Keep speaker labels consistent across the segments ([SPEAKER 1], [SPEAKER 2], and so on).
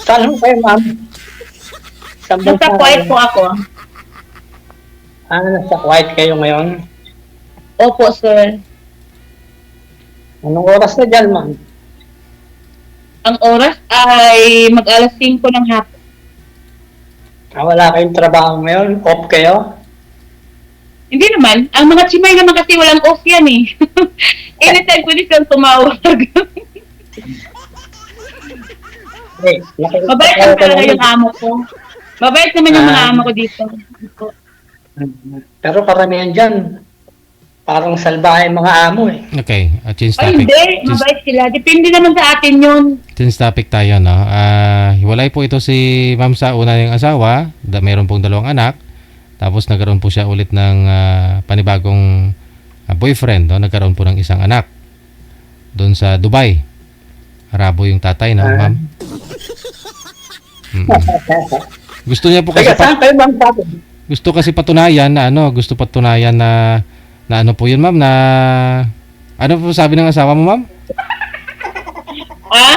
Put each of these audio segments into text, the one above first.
[SPEAKER 1] Saan ho kayo, ma'am? Saan bansa
[SPEAKER 2] Nasa Kuwait
[SPEAKER 1] kayo?
[SPEAKER 2] po ako.
[SPEAKER 1] Nasa Kuwait kayo ngayon?
[SPEAKER 2] Opo, sir.
[SPEAKER 1] Anong oras na dyan, ma'am?
[SPEAKER 2] Ang oras ay mag-alas 5 ng hapon.
[SPEAKER 1] Wala kayong trabaho ngayon? Off kayo?
[SPEAKER 2] Hindi naman. Ang mga chimay naman kasi walang off yan eh. Anytime pwede silang tumawag.
[SPEAKER 1] Hey,
[SPEAKER 2] Mabait naman talaga yung amo ko. Mabait naman yung mga amo ko dito.
[SPEAKER 1] Pero karamihan dyan, parang salbahe mga amo eh.
[SPEAKER 3] Okay, change
[SPEAKER 2] Ay,
[SPEAKER 3] topic.
[SPEAKER 2] hindi. Mabait sila. Depende naman sa atin yun.
[SPEAKER 3] Change topic tayo, no? Hiwalay po ito si ma'am sa una niyang asawa. Mayroon pong 2 anak. Tapos nagkaroon po siya ulit ng panibagong boyfriend, no? Nagkaroon po ng isang anak. Doon sa Dubai. Arabo yung tatay, no, ma'am? Gusto niya po kasi
[SPEAKER 1] Teka, saan kayo, ma'am, sabi?
[SPEAKER 3] gusto kasi patunayan na gusto patunayan na ano po yun, ma'am, na ano po sabi ng asawa mo, ma'am?
[SPEAKER 2] Ha?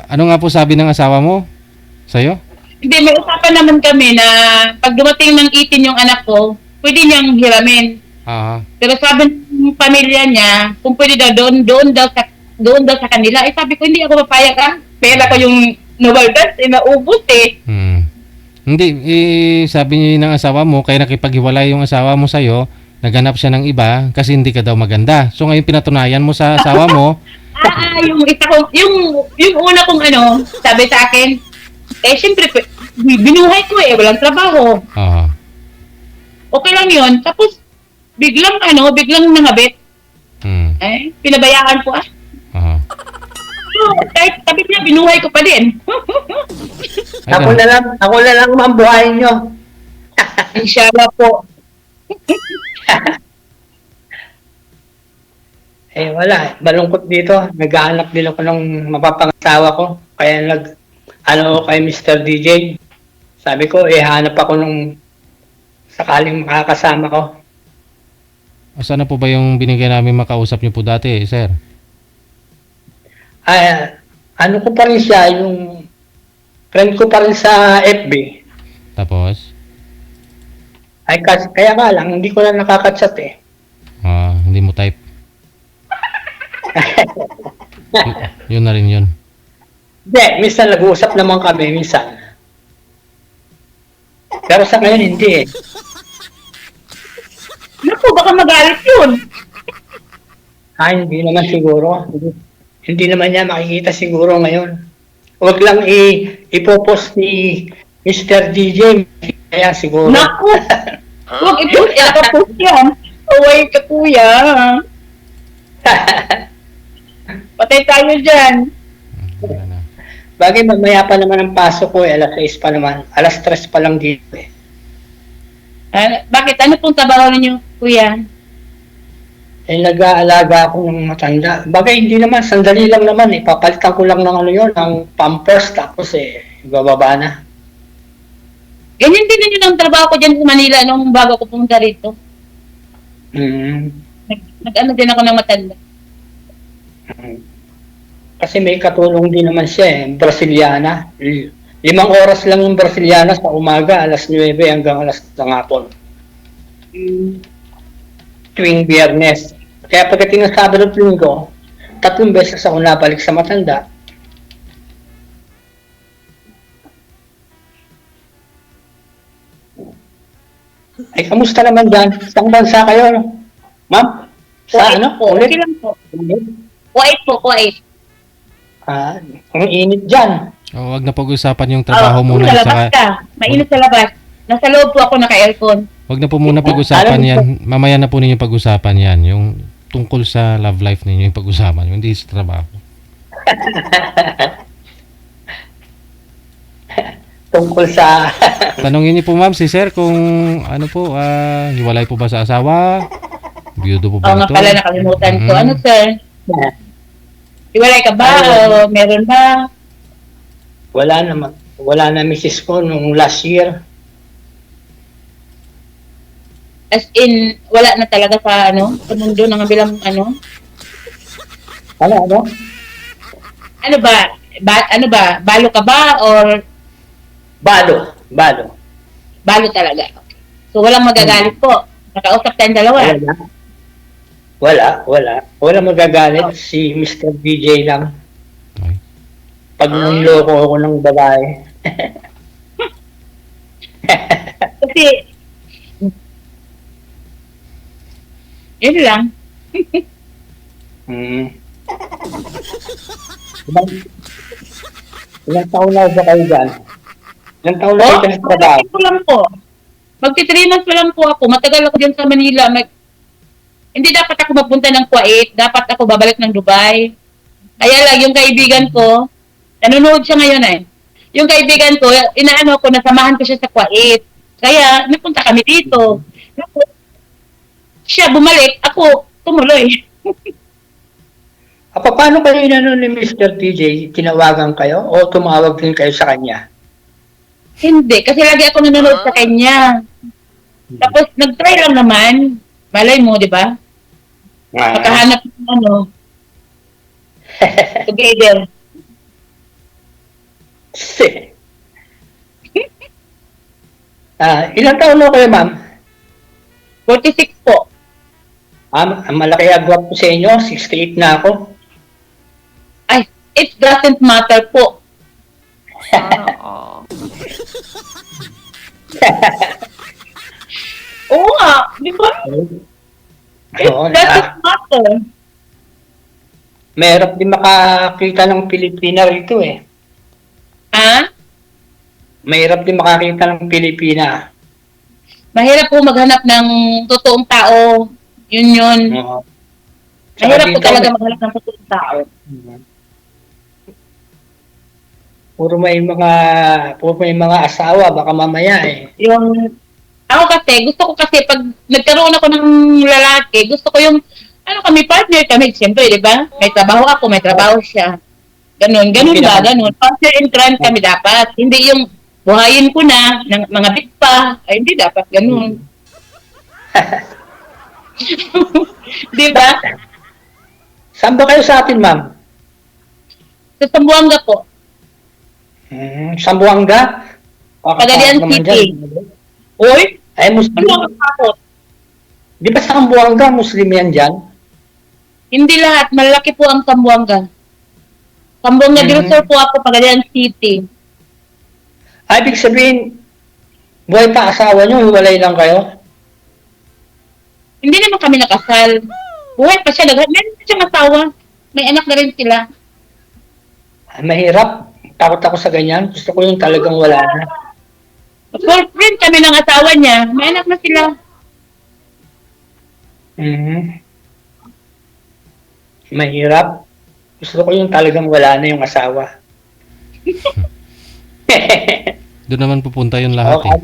[SPEAKER 3] Ano nga po sabi ng asawa mo sa'yo?
[SPEAKER 2] Hindi, may usapan naman kami na pag dumating ng 18 yung anak ko, pwede niyang hiramin.
[SPEAKER 3] Ah,
[SPEAKER 2] Pero sabi ng pamilya niya, kung pwede daw doon daw sa kanila. Eh sabi ko, hindi ako papayag ah. Pera ko yung nabaldas, naubos eh.
[SPEAKER 3] Hindi, sabi niya ng asawa mo, kaya nakipaghiwalay yung asawa mo sa'yo, naghanap siya ng iba kasi hindi ka daw maganda. So ngayon pinatunayan mo sa asawa mo,
[SPEAKER 2] Yung isa ko, yung una kong sabi sa akin, siyempre, binuhay ko eh, walang trabaho.
[SPEAKER 3] ah,
[SPEAKER 2] Okay lang yun. Tapos, biglang nangabit. Pinabayaan ko ah.
[SPEAKER 3] ah.
[SPEAKER 2] So, kahit sabi niya, binuhay ko pa din.
[SPEAKER 3] Ay,
[SPEAKER 1] Ako na lang, ma'am, buhayin nyo.
[SPEAKER 2] Inshallah po.
[SPEAKER 1] Wala. Malungkot dito. Naghahanap din ako ng mapapangasawa ko. Kaya kay Mr. DJ. Sabi ko, hanap ako nung sakaling makakasama ko.
[SPEAKER 3] Saan na po ba yung binigay namin makausap niyo po dati, sir?
[SPEAKER 1] Ano ko pa rin siya, yung friend ko pa rin sa FB.
[SPEAKER 3] Tapos,
[SPEAKER 1] Kaya nga lang, hindi ko na nakaka-chat eh.
[SPEAKER 3] hindi mo type. Yun na rin yun.
[SPEAKER 1] Hindi, minsan nag-uusap naman kami, minsan. Pero sa ngayon, hindi eh.
[SPEAKER 2] Naku, baka magalit yun.
[SPEAKER 1] Hindi naman siguro. Hindi naman niya makikita siguro ngayon. Huwag lang ipopost ni Mr. DJ. Kaya siguro.
[SPEAKER 2] Naku! Huwag ito, ilakapost yan. Away ka kuya. Patay tayo dyan.
[SPEAKER 3] Wala na.
[SPEAKER 1] Bagay, mamaya pa naman ang pasok ko eh. Alas 6 pa naman. Alas 3 pa lang dito eh.
[SPEAKER 2] Bakit? Ano pong trabaho ninyo, kuya?
[SPEAKER 1] Nag-aalaga ako ng matanda. Bagay, hindi naman. Sandali lang naman eh. Papalitan ko lang ng ng pampers. Tapos bababa na.
[SPEAKER 2] Ganyan din ninyo ng trabaho ko dyan sa Manila nung bago ko pumunta rito. Nag-ano din ako ng matanda.
[SPEAKER 1] Kasi may katulong din naman siya eh. Brasiliana. 5 oras lang yung Brasiliana sa umaga. Alas 9 hanggang alas ng hapon. Tuwing Biyernes. Kaya pagdating ng Sabado at Linggo, 3 beses ako nabalik sa matanda. Kamusta naman dyan? Saan bansa kayo? Ma'am? Sa ano?
[SPEAKER 2] Po,
[SPEAKER 1] Ulit?
[SPEAKER 2] okay lang po. Kuwait po, Kuwait.
[SPEAKER 1] Ang init dyan.
[SPEAKER 3] Wag na pag-usapan yung trabaho muna.
[SPEAKER 2] Sa labas ka. Mainit sa labas. Nasa loob po ako naka-aircon.
[SPEAKER 3] Wag na po muna pag-usapan yan. Mamaya na po ninyo pag-usapan yan. Yung tungkol sa love life ninyo yung pag-usapan. Yung hindi sa trabaho.
[SPEAKER 1] Tungkol sa...
[SPEAKER 3] Tanongin niyo po ma'am si sir kung ano po, hiwalay po ba sa asawa? Biyudo po ba
[SPEAKER 2] Oo nga
[SPEAKER 3] ito?
[SPEAKER 2] pala, nakalimutan ko. Ano, sir? Iwalay ka ba? O meron ba?
[SPEAKER 1] Wala naman. Wala na misis ko nung last year.
[SPEAKER 2] As in, wala na talaga sa sa mundo ng bilang
[SPEAKER 1] Ano?
[SPEAKER 2] ano ba? Ano ba? Balo ka ba or
[SPEAKER 1] Balo.
[SPEAKER 2] balo talaga? Okay. So, walang magagalit po. Nakausap tayong dalawa.
[SPEAKER 1] Wala magagalit. Si Mr. DJ lang.
[SPEAKER 3] Okay.
[SPEAKER 1] Pag nanloko ako ng babae.
[SPEAKER 2] Kasi, yun lang.
[SPEAKER 1] Ilang taon na ba kayo dyan? Ilang taon na kayo dyan sa trabaho?
[SPEAKER 2] Magti-3 lang po. Magti-3 months pa lang po ako. Matagal ako dyan sa Manila. Hindi dapat ako magpunta ng Kuwait. Dapat ako babalik ng Dubai. Kaya lang, yung kaibigan ko, nanonood siya ngayon eh. Yung kaibigan ko, inaano ko, nasamahan ko siya sa Kuwait. Kaya, napunta kami dito. Siya bumalik, ako tumuloy.
[SPEAKER 1] Paano kayo inano ni Mr. DJ? Tinawagan kayo o tumawag din kayo sa kanya?
[SPEAKER 2] Hindi, kasi lagi ako nanonood sa kanya. Tapos, nag-try lang naman. Malay mo, di ba? Makahanap ng ano. Together.
[SPEAKER 1] Ilang taon na kayo, ma'am?
[SPEAKER 2] 46 po.
[SPEAKER 1] Malaki agwap po sa inyo. 68 na ako.
[SPEAKER 2] Ay, it doesn't matter po. Oo nga, di ba? It
[SPEAKER 1] Oo,
[SPEAKER 2] doesn't matter.
[SPEAKER 1] Mahirap din makakita ng Pilipina rito eh.
[SPEAKER 2] Ha?
[SPEAKER 1] Mahirap din makakita ng Pilipina.
[SPEAKER 2] Mahirap po maghanap ng totoong tao. Yun.
[SPEAKER 1] Oo.
[SPEAKER 2] Mahirap po
[SPEAKER 1] dito,
[SPEAKER 2] talaga maghanap ng totoong tao.
[SPEAKER 1] Puro may mga asawa, baka mamaya eh.
[SPEAKER 2] Ako gusto ko kasi pag nagkaroon ako ng lalaki, gusto ko yung, kami partner kami, siyempre, di ba? May trabaho ako, may trabaho siya. Ganun ba? Partner in crime kami dapat. Hindi yung buhayin ko na, ng mga big pa. Ay, hindi dapat ganun. Di ba?
[SPEAKER 1] Saan ba kayo sa atin, ma'am?
[SPEAKER 2] Sa Sambuanga po.
[SPEAKER 1] Sambuanga?
[SPEAKER 2] Pagadian City. Uy,
[SPEAKER 1] Ay, Muslim.
[SPEAKER 2] ano ang takot?
[SPEAKER 1] Di ba sa Sambuanga, Muslim yan dyan?
[SPEAKER 2] Hindi lahat, malaki po ang Sambuanga. Sambuanga del Sur po ako, Pagadian City.
[SPEAKER 1] Ay, ibig sabihin, buhay pa asawa nyo, hiwalay lang kayo?
[SPEAKER 2] Hindi naman kami nakasal. Buhay pa siya, meron pa siyang asawa. May anak na rin sila.
[SPEAKER 1] Ay, mahirap. Takot ako sa ganyan. Gusto ko yung talagang wala na.
[SPEAKER 2] Girlfriend kami ng asawa niya. May anak na sila.
[SPEAKER 1] Mahirap. Gusto ko yung talagang wala na yung asawa.
[SPEAKER 3] Doon naman pupunta yun lahat eh.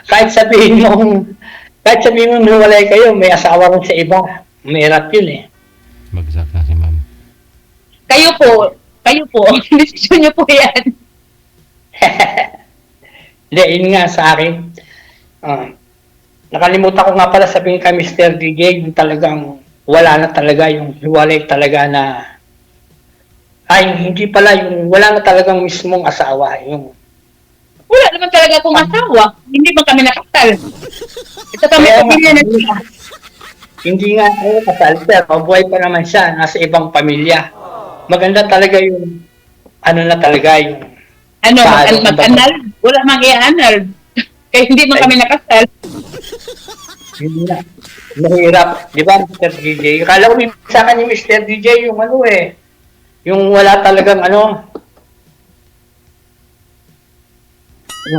[SPEAKER 1] Kahit sabihin mong hiwalay kayo, may asawa rin sa iba. Mahirap yun eh.
[SPEAKER 3] Bagsak na si ma'am.
[SPEAKER 2] Kayo po. Desisyon niyo po yan.
[SPEAKER 1] Hindi, yun nga sa akin. Nakalimutan ko nga pala sabihin kay Mr. DJ, yung talagang wala na talaga, yung hiwalay talaga na hindi pala, yung wala na talagang mismong asawa. Yung
[SPEAKER 2] Wala naman talaga akong asawa. Hindi ba kami nakasal? Ito kami pamilya na sila.
[SPEAKER 1] hindi nga ako kasal, pero buhay pa naman siya, nasa ibang pamilya. Maganda talaga yung na talaga yung
[SPEAKER 2] Mag-anal? Wala mang i-anal. Kaya hindi man kami nakasal.
[SPEAKER 1] Hindi na. Mahirap. Di ba, Mr. DJ? Kala ko sa akin ni Mr. DJ yung yung wala talagang yung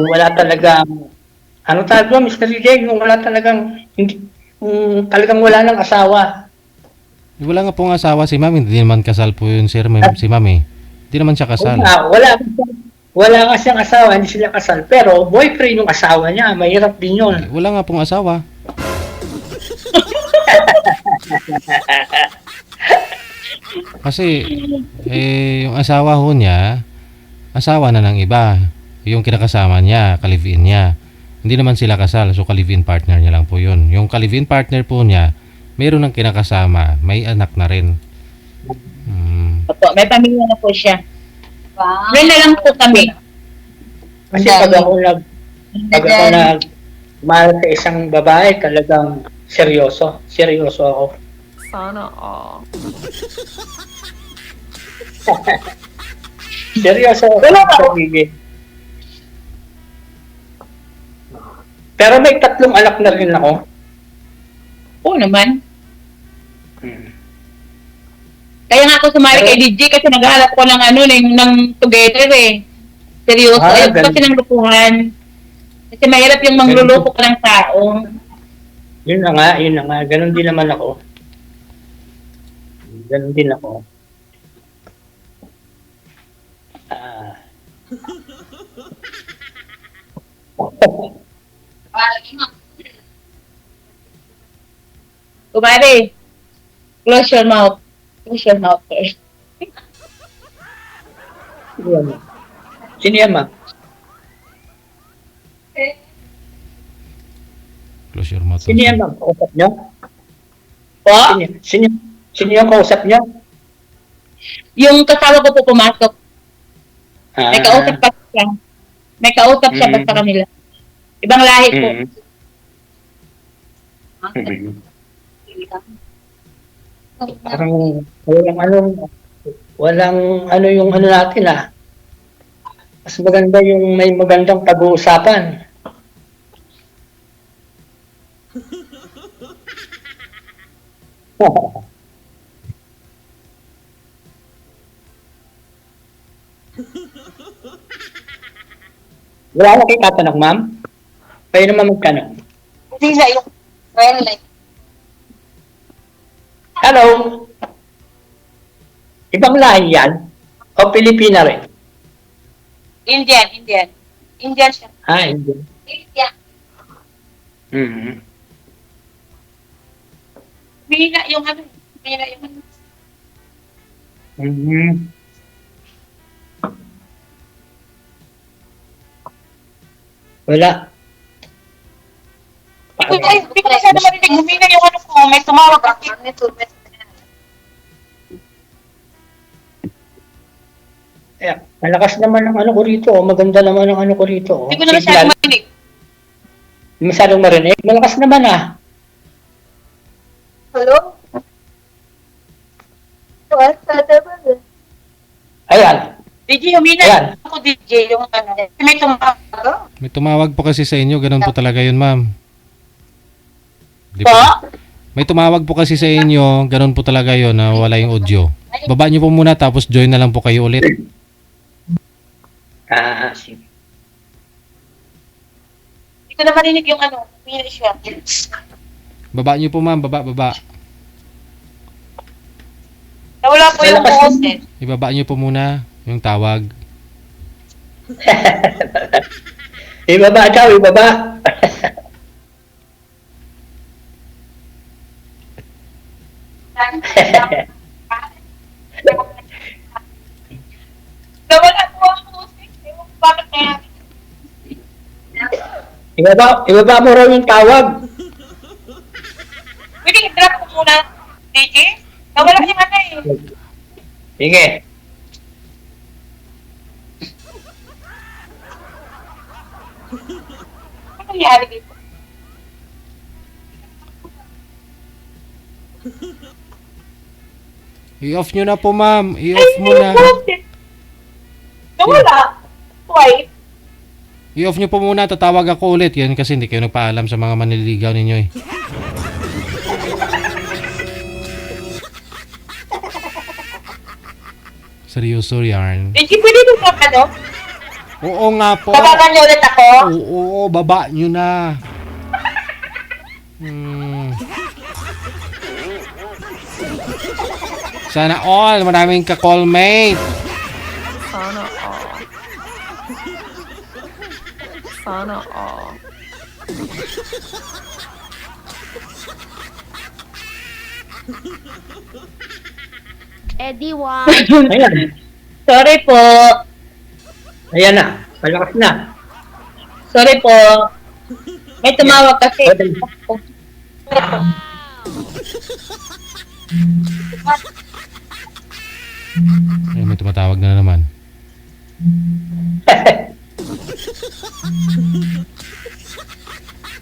[SPEAKER 1] wala talagang tawag mo, Mr. DJ? Yung wala talagang talagang wala ng asawa.
[SPEAKER 3] Wala nga pong asawa si ma'am. Hindi naman kasal po yun si ma'am eh. Hindi naman siya kasal.
[SPEAKER 1] Wala nga siyang asawa, hindi sila kasal. Pero boyfriend yung asawa niya, mahirap din yun.
[SPEAKER 3] Wala nga pong asawa. Kasi yung asawa ho niya, asawa na ng iba. Yung kinakasama niya, ka-live-in niya. Hindi naman sila kasal, so ka-live-in partner niya lang po yun. Yung ka-live-in partner po niya, mayroon ng kinakasama, may anak na rin.
[SPEAKER 2] Opo, may pamilya na po siya.
[SPEAKER 4] Wow.
[SPEAKER 2] Friend na lang po kami.
[SPEAKER 1] Kasi
[SPEAKER 4] Ang dami.
[SPEAKER 1] pag ako mahal sa isang babae, talagang seryoso. Seryoso ako.
[SPEAKER 5] Sana all.
[SPEAKER 1] Seryoso ako
[SPEAKER 2] Wala ba?
[SPEAKER 1] sa pagiging. Pero may 3 anak na rin ako.
[SPEAKER 2] Oo naman.
[SPEAKER 1] Hmm.
[SPEAKER 2] Kaya nga ako sumali
[SPEAKER 1] Pero-
[SPEAKER 2] kay DJ kasi naghahanap ko ng ng together eh. Seryoso.
[SPEAKER 1] Ah,
[SPEAKER 2] Ayaw ko kasi ng lupuhan. Kasi mahirap yung mangluloko ka ng tao.
[SPEAKER 1] Yun na nga. Ganon din naman ako. Ganon din ako. Ah.
[SPEAKER 2] Kumari, close your mouth. Close your mouth first.
[SPEAKER 1] Sino yan, ma? Sino yan, ma?
[SPEAKER 3] Close your mouth.
[SPEAKER 1] Sino yan, ma? Kausap niyo?
[SPEAKER 2] Po,
[SPEAKER 1] Sino yung kausap niyo?
[SPEAKER 2] yung kasama ko po pumasok.
[SPEAKER 1] Ah.
[SPEAKER 2] May kausap pa siya. May kausap siya pa
[SPEAKER 1] Mm.
[SPEAKER 2] sa kanila. Ibang lahi po.
[SPEAKER 1] Mm. Mm. Parang walang ano yung ano natin Mas maganda yung may magandang pag-uusapan. Wala na kayo tatanong, ma'am? Kayo naman magtanong.
[SPEAKER 4] Hindi na yung well, like,
[SPEAKER 1] Hello? Ibang lahi yan? O Pilipina rin?
[SPEAKER 4] Indian. Indian siya.
[SPEAKER 1] Hindi.
[SPEAKER 4] Indian.
[SPEAKER 1] Mm-hmm.
[SPEAKER 4] Mahina yung ano.
[SPEAKER 1] Mm-hmm. Wala.
[SPEAKER 4] Hindi ko masyado marinig. Humina yung ano ko. May tumawag ako.
[SPEAKER 1] Malakas naman ang ano ko rito. Maganda naman ang ano ko rito.
[SPEAKER 4] Hindi ko na masyado marinig.
[SPEAKER 1] Hindi masyadong marinig. Malakas naman
[SPEAKER 4] Hello?
[SPEAKER 1] Ayan.
[SPEAKER 4] DJ, humina
[SPEAKER 1] Ayan.
[SPEAKER 4] ako DJ yung ano. May tumawag.
[SPEAKER 3] May tumawag po kasi sa inyo, ganun po talaga yun, ma'am. Di
[SPEAKER 4] Po?
[SPEAKER 3] May tumawag po kasi sa inyo, ganun po talaga yun, na wala yung audio. Baba niyo po muna, tapos join na lang po kayo ulit.
[SPEAKER 1] Sige.
[SPEAKER 4] Hindi ko na marinig yung ano. Humina siya.
[SPEAKER 3] Baba niyo po, ma'am, baba.
[SPEAKER 4] Nawala po yung
[SPEAKER 1] Malakas
[SPEAKER 4] host
[SPEAKER 1] naman.
[SPEAKER 3] Ibaba niyo po muna yung tawag.
[SPEAKER 1] Ibaba daw, ibaba.
[SPEAKER 4] Nawala po ang host. Bakit kaya?
[SPEAKER 1] Ibaba mo raw yung tawag.
[SPEAKER 4] Pwede i-drop ko muna. DJ? Nawala yung ano eh.
[SPEAKER 1] Sige.
[SPEAKER 4] Ano nangyari dito?
[SPEAKER 3] I-off niyo na po, ma'am. I-off mo na.
[SPEAKER 4] Nawala. Why?
[SPEAKER 3] I-off niyo po muna, tatawag ako ulit. Yan kasi hindi kayo nagpaalam sa mga manliligaw ninyo eh. Seryoso yarn.
[SPEAKER 4] DJ, pwede mo sa ano?
[SPEAKER 3] Oo nga po.
[SPEAKER 4] Tawagan niyo ulit ako?
[SPEAKER 3] Oo, baba nyo na. Sana all, maraming ka-callmate.
[SPEAKER 5] Sana all. Sana all.
[SPEAKER 6] Eddie Wang.
[SPEAKER 1] Ayan.
[SPEAKER 2] Sorry po.
[SPEAKER 1] Ayan na. Malakas na.
[SPEAKER 2] Sorry po. May tumawag kasi.
[SPEAKER 3] Ay, may tumatawag na naman.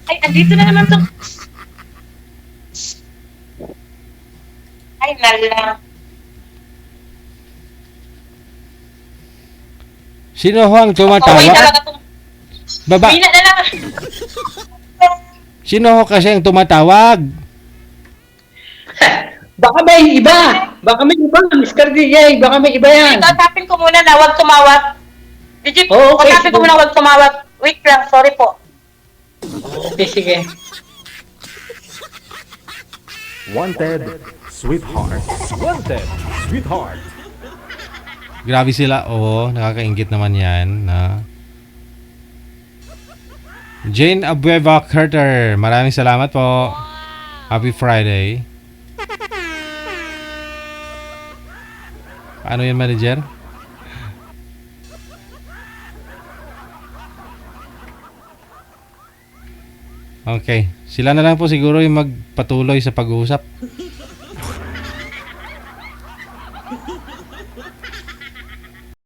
[SPEAKER 4] Ay, andito na naman to. Ay, nala.
[SPEAKER 3] Sino ho ang
[SPEAKER 4] Okay
[SPEAKER 3] tumatawa?
[SPEAKER 4] talaga to.
[SPEAKER 3] Baba.
[SPEAKER 4] Mina na lang.
[SPEAKER 3] Sino ho kasi ang tumatawag?
[SPEAKER 1] Baka may iba. Baka may iba, Mr. DJ. Baka may iba yan.
[SPEAKER 4] Kausapin ko muna na huwag tumawag. Digit,
[SPEAKER 1] Oo, okay,
[SPEAKER 4] kausapin ko
[SPEAKER 1] sige.
[SPEAKER 4] muna huwag tumawag. Wait lang, sorry po.
[SPEAKER 1] Okay, sige.
[SPEAKER 7] Wanted, sweetheart. Wanted, sweetheart.
[SPEAKER 3] Grabe sila. Oo, nakakaingit naman yan. Na. Jane Abueva Carter. Maraming salamat po. Happy Friday. Paano yan, manager? Okay. Sila na lang po siguro yung magpatuloy sa pag-uusap.